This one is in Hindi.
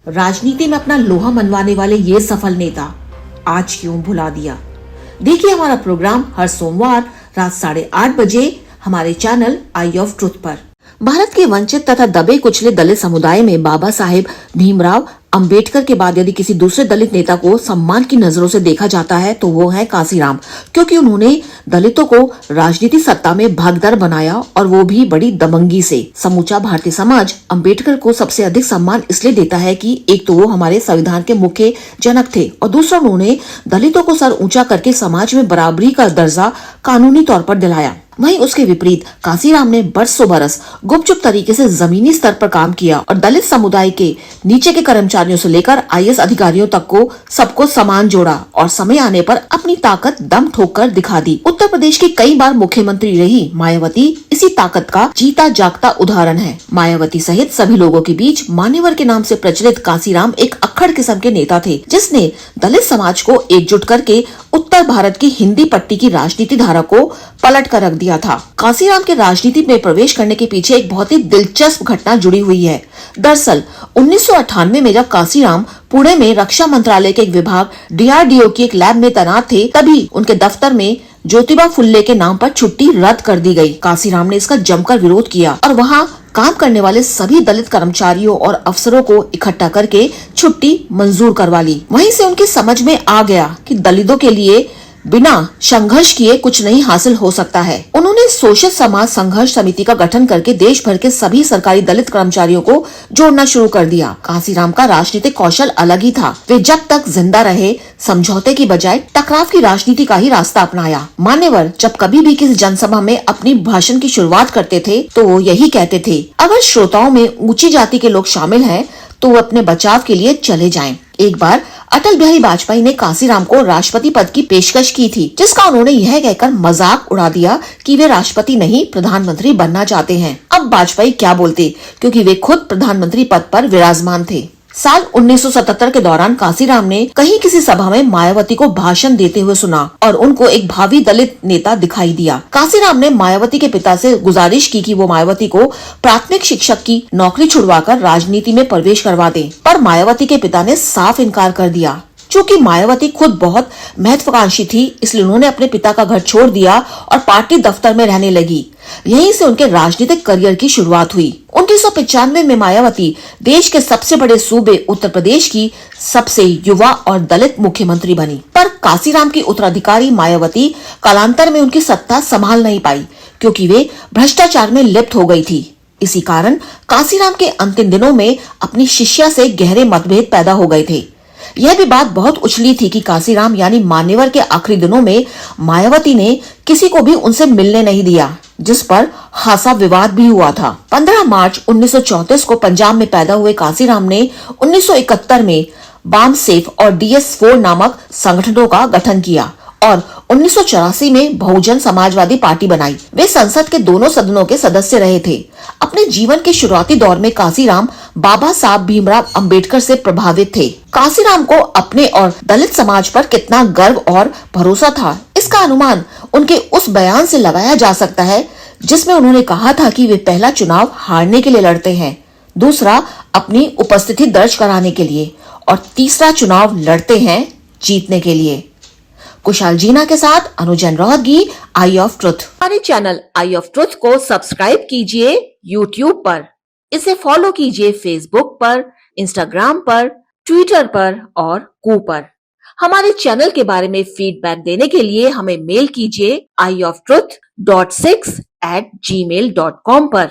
राजनीति में अपना लोहा मनवाने वाले ये सफल नेता आज क्यों भुला दिया। देखिए हमारा प्रोग्राम हर सोमवार रात 8:30 बजे हमारे चैनल आई ऑफ ट्रुथ पर। भारत के वंचित तथा दबे कुचले दलित समुदाय में बाबा साहेब भीमराव अंबेडकर के बाद यदि किसी दूसरे दलित नेता को सम्मान की नजरों से देखा जाता है तो वो है कांसीराम, क्योंकि उन्होंने दलितों को राजनीति सत्ता में भागीदार बनाया और वो भी बड़ी दबंगी से। समूचा भारतीय समाज अंबेडकर को सबसे अधिक सम्मान इसलिए देता है कि एक तो वो हमारे संविधान के मुख्य जनक थे और दूसरा उन्होंने दलितों को सर ऊंचा करके समाज में बराबरी का दर्जा कानूनी तौर पर दिलाया। वहीं उसके विपरीत कांसीराम ने बरसों बरस गुपचुप तरीके से जमीनी स्तर पर काम किया और दलित समुदाय के नीचे के कर्मचारियों से लेकर आईएएस अधिकारियों तक को सबको समान जोड़ा और समय आने पर अपनी ताकत दम ठोक कर दिखा दी। उत्तर प्रदेश की कई बार मुख्यमंत्री रही मायावती इसी ताकत का जीता जागता उदाहरण है। मायावती सहित सभी लोगों के बीच मान्यवर के नाम से प्रचलित कांसीराम एक अक्खड़ किस्म के नेता थे, जिसने दलित समाज को एकजुट करके उत्तर भारत की हिंदी पट्टी की राजनीति धारा को पलट कर रख दिया था। कांसीराम के राजनीति में प्रवेश करने के पीछे एक बहुत ही दिलचस्प घटना जुड़ी हुई है। दरअसल 1998 में जब कांसीराम पुणे में रक्षा मंत्रालय के एक विभाग डीआरडीओ की एक लैब में तैनात थे, तभी उनके दफ्तर में ज्योतिबा फुल्ले के नाम पर छुट्टी रद्द कर दी गई। कांसीराम ने इसका जमकर विरोध किया और वहां काम करने वाले सभी दलित कर्मचारियों और अफसरों को इकट्ठा करके छुट्टी मंजूर करवा ली। वहीं से उनकी समझ में आ गया कि दलितों के लिए बिना संघर्ष किए कुछ नहीं हासिल हो सकता है। उन्होंने शोषित समाज संघर्ष समिति का गठन करके देश भर के सभी सरकारी दलित कर्मचारियों को जोड़ना शुरू कर दिया। कांसीराम का राजनीतिक कौशल अलग ही था। वे जब तक जिंदा रहे समझौते की बजाय टकराव की राजनीति का ही रास्ता अपनाया। मान्यवर जब कभी भी किसी जनसभा में अपनी भाषण की शुरुआत करते थे तो वो यही कहते थे, अगर श्रोताओं में ऊंची जाति के लोग शामिल हैं तो वो अपने बचाव के लिए चले जाएं। एक बार अटल बिहारी वाजपेयी ने कांसीराम को राष्ट्रपति पद की पेशकश की थी, जिसका उन्होंने यह कहकर मजाक उड़ा दिया कि वे राष्ट्रपति नहीं प्रधानमंत्री बनना चाहते हैं। अब वाजपेयी क्या बोलते, क्योंकि वे खुद प्रधानमंत्री पद पर विराजमान थे। साल 1977 के दौरान कांसीराम ने कहीं किसी सभा में मायावती को भाषण देते हुए सुना और उनको एक भावी दलित नेता दिखाई दिया। कांसीराम ने मायावती के पिता से गुजारिश की कि वो मायावती को प्राथमिक शिक्षक की नौकरी छुड़वाकर राजनीति में प्रवेश करवा दें, पर मायावती के पिता ने साफ इनकार कर दिया। चूँकि मायावती खुद बहुत महत्वाकांक्षी थी, इसलिए उन्होंने अपने पिता का घर छोड़ दिया और पार्टी दफ्तर में रहने लगी। यहीं से उनके राजनीतिक करियर की शुरुआत हुई। 1995 में मायावती देश के सबसे बड़े सूबे उत्तर प्रदेश की सबसे युवा और दलित मुख्यमंत्री बनी। पर कांसीराम की उत्तराधिकारी मायावती कालांतर में उनकी सत्ता संभाल नहीं पाई, क्योंकि वे भ्रष्टाचार में लिप्त हो गई थी। इसी कारण कांसीराम के अंतिम दिनों में अपनी शिष्या से गहरे मतभेद पैदा हो गए थे। यह भी बात बहुत उछली थी कि कांसीराम यानी मान्यवर के आखिरी दिनों में मायावती ने किसी को भी उनसे मिलने नहीं दिया, जिस पर खासा विवाद भी हुआ था। 15 मार्च 1934 को पंजाब में पैदा हुए कांसीराम ने 1971 में बाम सेफ और DS4 नामक संगठनों का गठन किया और 1984 में बहुजन समाजवादी पार्टी बनाई। वे संसद के दोनों सदनों के सदस्य रहे थे। अपने जीवन के शुरुआती दौर में कांसीराम बाबा साहब भीमराव अंबेडकर से प्रभावित थे। कांसीराम को अपने और दलित समाज पर कितना गर्व और भरोसा था, इसका अनुमान उनके उस बयान से लगाया जा सकता है जिसमें उन्होंने कहा था कि वे पहला चुनाव हारने के लिए लड़ते हैं, दूसरा अपनी उपस्थिति दर्ज कराने के लिए और तीसरा चुनाव लड़ते हैं जीतने के लिए। कुशाल जीना के साथ अनुजन रोहतगी, आई ऑफ ट्रुथ। हमारे चैनल आई ऑफ ट्रुथ को सब्सक्राइब कीजिए YouTube पर, इसे फॉलो कीजिए Facebook पर, Instagram पर, Twitter पर और कू पर। हमारे चैनल के बारे में फीडबैक देने के लिए हमें मेल कीजिए ioftruth.6@gmail.com पर।